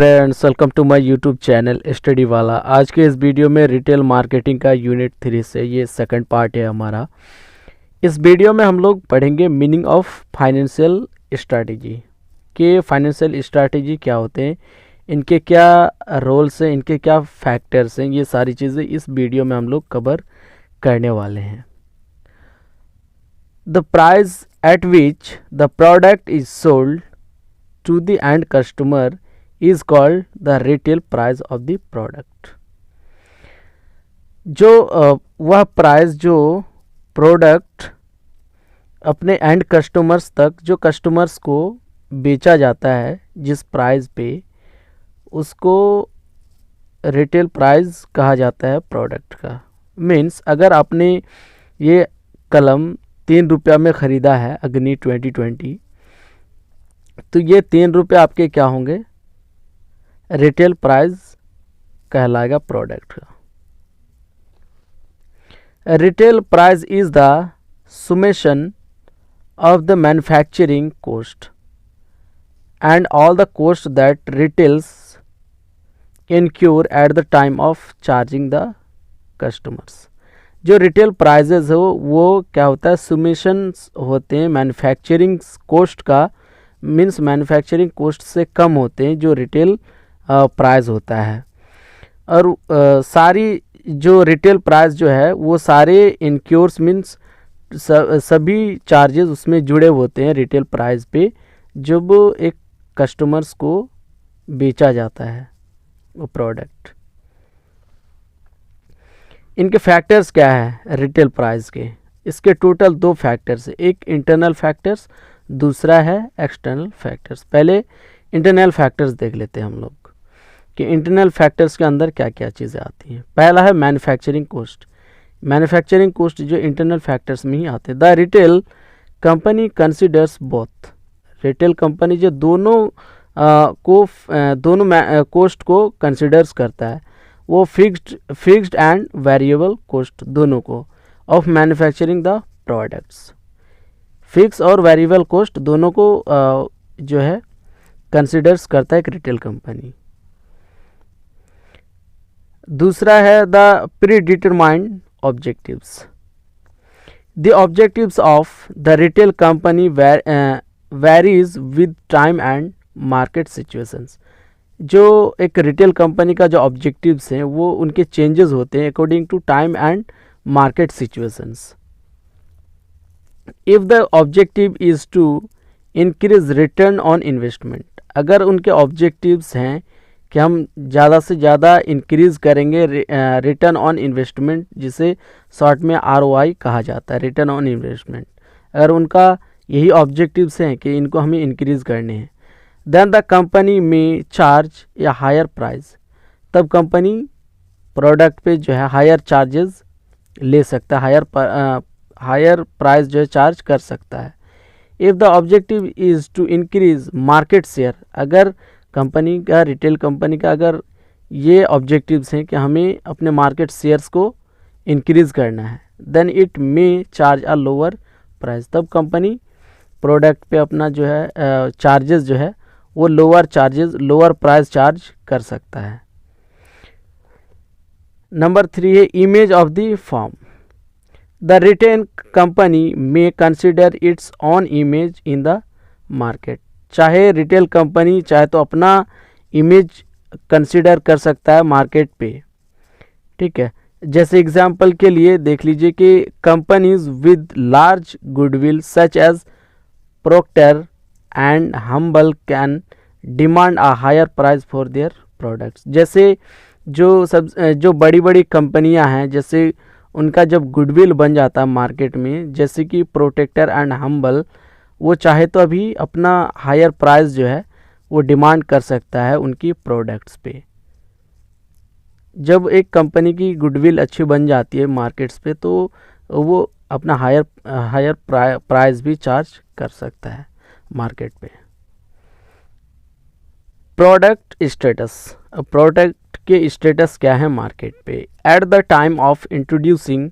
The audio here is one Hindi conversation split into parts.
Friends, welcome to my YouTube channel study वाला। आज के इस वीडियो में रिटेल मार्केटिंग का यूनिट 3 से ये सेकंड पार्ट है हमारा। इस वीडियो में हम लोग पढ़ेंगे मीनिंग ऑफ फाइनेंशियल स्ट्रैटेजी कि फाइनेंशियल स्ट्रैटेजी क्या होते हैं, इनके क्या रोल्स हैं, इनके क्या फैक्टर्स हैं। ये सारी चीज़ें इस वीडियो में हम लोग कवर करने वाले हैं। The price at which the product is sold to the end customer is called the retail price of the product। जो वह प्राइस जो प्रोडक्ट अपने एंड कस्टमर्स तक, जो कस्टमर्स को बेचा जाता है जिस प्राइस पे, उसको रिटेल प्राइस कहा जाता है प्रोडक्ट का। मीन्स अगर आपने ये कलम 3 रुपया में ख़रीदा है अग्नि 2020, तो ये 3 रुपये आपके क्या होंगे, रिटेल प्राइस कहलाएगा प्रोडक्ट का। Retail price is the summation of the manufacturing cost and all the cost that retails incur at the time of charging the customers. जो रिटेल प्राइजेज हो वो क्या होता है, सुमेशन होते हैं मैन्युफैक्चरिंग कॉस्ट का। मीन्स मैन्युफैक्चरिंग कॉस्ट से कम होते हैं जो रिटेल प्राइस होता है। और सारी जो रिटेल प्राइस जो है वो सारे इनक्योर्स मीन्स सभी चार्जेस उसमें जुड़े होते हैं रिटेल प्राइस पे, जब एक कस्टमर्स को बेचा जाता है वो प्रोडक्ट। इनके फैक्टर्स क्या है रिटेल प्राइस के? इसके टोटल 2 फैक्टर्स है, एक इंटरनल फैक्टर्स, दूसरा है एक्सटर्नल फैक्टर्स। पहले इंटरनल फैक्टर्स देख लेते हैं हम लोग कि इंटरनल फैक्टर्स के अंदर क्या क्या चीज़ें आती हैं। पहला है मैन्युफैक्चरिंग कॉस्ट। मैन्युफैक्चरिंग कॉस्ट जो इंटरनल फैक्टर्स में ही आते हैं। The retail company considers both. Retail company जो दोनों कॉस्ट को कंसिडर्स करता है, वो फिक्स्ड एंड वेरिएबल कॉस्ट दोनों को of manufacturing the products. Fix और वेरिएबल कॉस्ट दोनों को जो है कंसिडर्स करता है एक रिटेल कंपनी। दूसरा है the pre determined objectives. The objectives of the retail company varies with time and market situations. जो एक रिटेल कंपनी का जो ऑब्जेक्टिव्स हैं वो उनके चेंजेस होते हैं according to time and market situations. If the objective is to increase return on investment, अगर उनके ऑब्जेक्टिव्स हैं कि हम ज़्यादा से ज़्यादा इंक्रीज़ करेंगे रिटर्न ऑन इन्वेस्टमेंट, जिसे शॉर्ट में ROI कहा जाता है, रिटर्न ऑन इन्वेस्टमेंट। अगर उनका यही ऑब्जेक्टिव्स हैं कि इनको हमें इंक्रीज़ करने हैं, देन द कंपनी में चार्ज या हायर प्राइस, तब कंपनी प्रोडक्ट पे जो है हायर चार्जेस ले सकता है, हायर प्राइस जो है चार्ज कर सकता है। If the objective is to increase market share, अगर कंपनी का, रिटेल कंपनी का अगर ये ऑब्जेक्टिव्स हैं कि हमें अपने मार्केट शेयर्स को इंक्रीज़ करना है, then it may charge a lower price, तब कंपनी प्रोडक्ट पे अपना जो है चार्जेस जो है वो लोअर प्राइस चार्ज कर सकता है। नंबर 3 है image of the firm. The retail company may consider it's on image in the market. चाहे रिटेल कंपनी चाहे तो अपना इमेज कंसिडर कर सकता है मार्केट पे, ठीक है। जैसे एग्जांपल के लिए देख लीजिए कि companies with large goodwill such as Procter and Gamble can demand a higher price for their products. जैसे जो बड़ी बड़ी कंपनियां हैं, जैसे उनका जब गुडविल बन जाता है मार्केट में, जैसे कि प्रोटेक्टर एंड हम्बल, वो चाहे तो अभी अपना हायर प्राइस जो है वो डिमांड कर सकता है उनकी प्रोडक्ट्स पे। जब एक कंपनी की गुडविल अच्छी बन जाती है मार्केट्स पे, तो वो अपना हायर प्राइस भी चार्ज कर सकता है मार्केट पे। Product status. प्रोडक्ट के स्टेटस क्या है मार्केट पे? Eight the time of introducing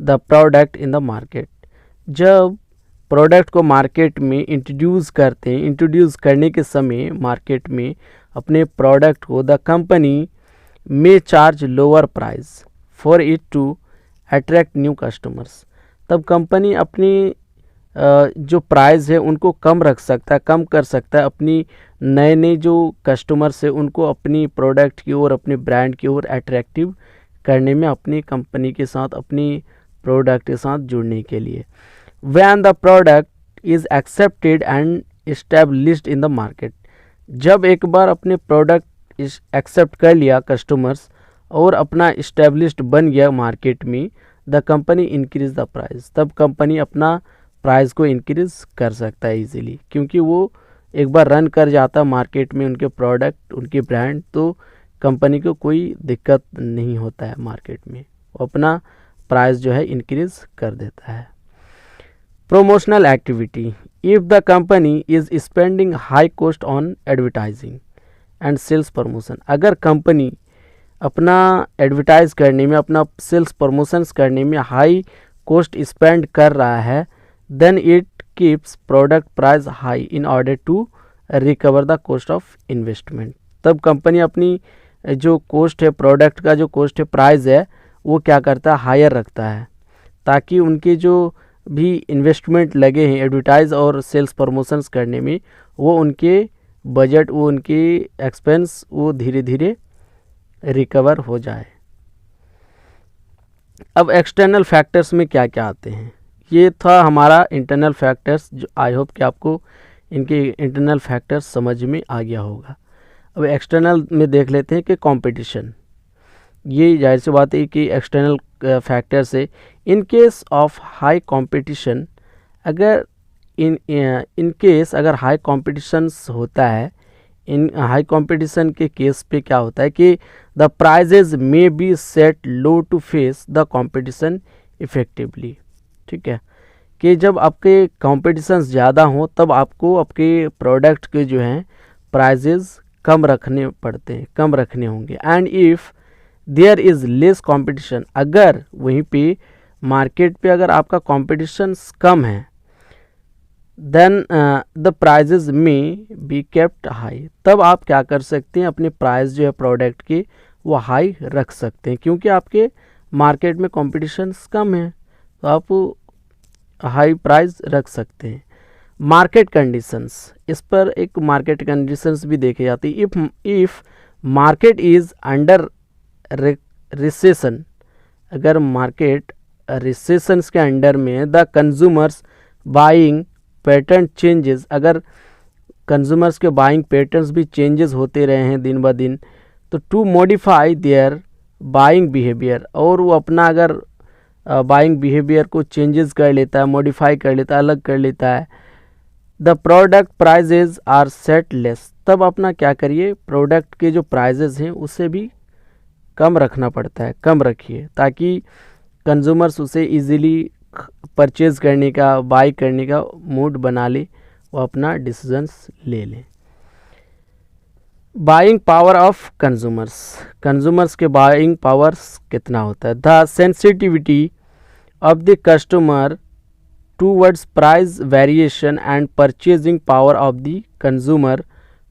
the product in the market, जब प्रोडक्ट को मार्केट में इंट्रोड्यूस करते हैं, इंट्रोड्यूस करने के समय मार्केट में अपने प्रोडक्ट को, the company may charge lower price for it to attract new customers. तब कंपनी अपनी जो प्राइस है उनको कम रख सकता है, कम कर सकता है, अपनी नए नए जो कस्टमर्स है उनको अपनी प्रोडक्ट की ओर, अपने ब्रांड की ओर अट्रैक्टिव करने में, अपनी कंपनी के साथ, अपनी प्रोडक्ट के साथ जुड़ने के लिए। When the product is accepted and established in the market, जब एक बार अपने प्रोडक्ट एक्सेप्ट कर लिया कस्टमर्स और अपना इस्टेब्लिश्ड बन गया मार्केट में, the company increase the price, तब कंपनी अपना प्राइस को इंक्रीज कर सकता है इजीली, क्योंकि वो एक बार रन कर जाता मार्केट में उनके प्रोडक्ट, उनके ब्रांड, तो कंपनी को कोई दिक्कत नहीं होता है मार्केट में, वो अपना प्राइस जो है इंक्रीज कर देता है। Promotional activity, if the company is spending high cost on advertising and sales promotion, अगर कंपनी अपना एडवर्टाइज करने में, अपना सेल्स प्रमोशंस करने में हाई कॉस्ट स्पेंड कर रहा है, then it keeps product price high in order to recover the cost of investment. तब कंपनी अपनी जो कॉस्ट है, प्रोडक्ट का जो कॉस्ट है, प्राइस है, वो क्या करता है, हायर रखता है, ताकि उनके जो भी इन्वेस्टमेंट लगे हैं एडवर्टाइज और सेल्स प्रमोशंस करने में, वो उनके बजट, वो उनकी एक्सपेंस, वो धीरे धीरे रिकवर हो जाए। अब एक्सटर्नल फैक्टर्स में क्या क्या आते हैं, ये था हमारा इंटरनल फैक्टर्स, जो आई होप कि आपको इनके इंटरनल फैक्टर्स समझ में आ गया होगा। अब एक्सटर्नल में देख लेते हैं कि कंपटीशन, ये जाहिर सी बात है कि एक्सटर्नल फैक्टर्स है। In case of high competition, अगर इन केस अगर हाई कंपटीशंस होता है, इन हाई कंपटीशन के केस पे क्या होता है कि the prices may be set low to face the competition effectively. ठीक है, कि जब आपके कंपटीशंस ज़्यादा हों तब आपको आपके प्रोडक्ट के जो हैं प्राइजेज कम रखने पड़ते हैं, कम रखने होंगे। And if there is less competition, अगर वहीं पे मार्केट पे अगर आपका कंपटीशंस कम है, देन द प्राइजेज में बी केप्ट हाई, तब आप क्या कर सकते हैं, अपने प्राइस जो है प्रोडक्ट के वो हाई रख सकते हैं, क्योंकि आपके मार्केट में कंपटीशंस कम है, तो आप हाई प्राइस रख सकते हैं। मार्केट कंडीशंस, इस पर एक मार्केट कंडीशंस भी देखे जाती है। If market is under recession, अगर मार्केट रिसेशंस के अंडर में, the consumers buying pattern changes, अगर कंज्यूमर्स के बाइंग पैटर्न्स भी चेंजेस होते रहे हैं दिन ब दिन, तो to modify their buying behaviour, और वो अपना अगर बाइंग बिहेवियर को चेंजेस कर लेता है, मॉडिफाई कर लेता है, अलग कर लेता है, the product prices are set less, तब अपना क्या करिए, प्रोडक्ट के जो प्राइजेज हैं उससे भी कम रखना पड़ता है, कम रखिए, ताकि कंज्यूमर्स उसे इजीली परचेज़ करने का, बाई करने का मूड बना ले, वो अपना डिसीजंस ले लें। Buying power of consumers, consumers के बाइंग पावर्स कितना होता है। The sensitivity of the customer towards price variation and purchasing power of the consumer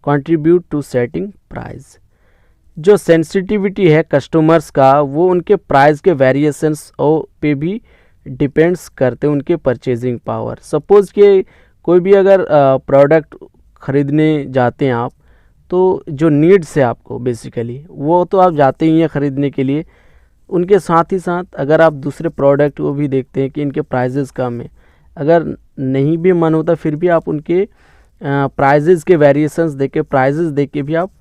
contribute to setting price, जो सेंसिटिविटी है कस्टमर्स का, वो उनके प्राइस के वेरिएशंस पे भी डिपेंड्स करते हैं, उनके परचेजिंग पावर। सपोज़ कि कोई भी अगर प्रोडक्ट ख़रीदने जाते हैं आप, तो जो नीड्स है आपको बेसिकली, वो तो आप जाते ही हैं ख़रीदने के लिए, उनके साथ ही साथ अगर आप दूसरे प्रोडक्ट को भी देखते हैं कि इनके प्राइजेज़ कम है, अगर नहीं भी मन होता फिर भी आप उनके प्राइजेज़ के वेरिएशंस देख के, प्राइजेज़ देख के भी आप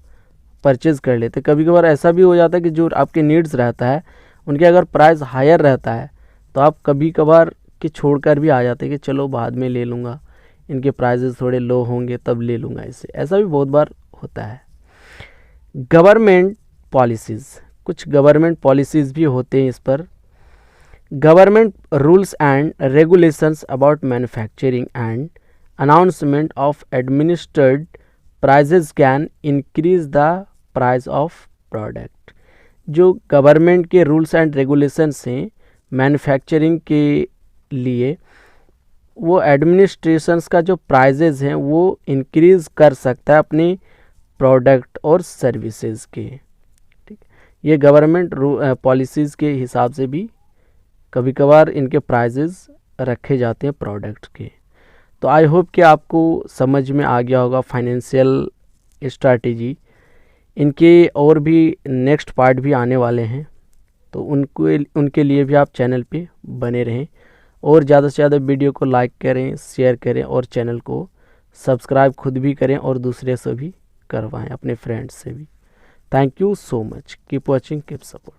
परचेज़ कर लेते। कभी कभार ऐसा भी हो जाता है कि जो आपके नीड्स रहता है उनके अगर प्राइस हायर रहता है तो आप कभी कभार कि छोड़ कर भी आ जाते हैं कि चलो बाद में ले लूँगा, इनके प्राइजेज़ थोड़े लो होंगे तब ले लूँगा इसे, ऐसा भी बहुत बार होता है। गवर्नमेंट पॉलिसीज़, कुछ गवर्नमेंट पॉलिसीज़ भी होते हैं इस पर। Government rules and regulations about manufacturing and announcement of administered prices can increase the price of product, जो गवर्नमेंट के रूल्स एंड रेगुलेशंस हैं मैन्युफैक्चरिंग के लिए, वो एडमिनिस्ट्रेशंस का जो प्राइजेज़ हैं वो इंक्रीज़ कर सकता है अपने प्रोडक्ट और सर्विसेज के। ठीक, ये गवर्नमेंट पॉलिसीज़ के हिसाब से भी कभी कभार इनके प्राइजेज़ रखे जाते हैं प्रोडक्ट के। तो आई होप कि आपको समझ में आ गया होगा फाइनेंशियल स्ट्रैटेजी। इनके और भी नेक्स्ट पार्ट भी आने वाले हैं, तो उनके लिए भी आप चैनल पे बने रहें और ज़्यादा से ज़्यादा वीडियो को लाइक करें, शेयर करें और चैनल को सब्सक्राइब खुद भी करें और दूसरे से भी करवाएं, अपने फ्रेंड्स से भी। Thank you so much, keep watching, keep support.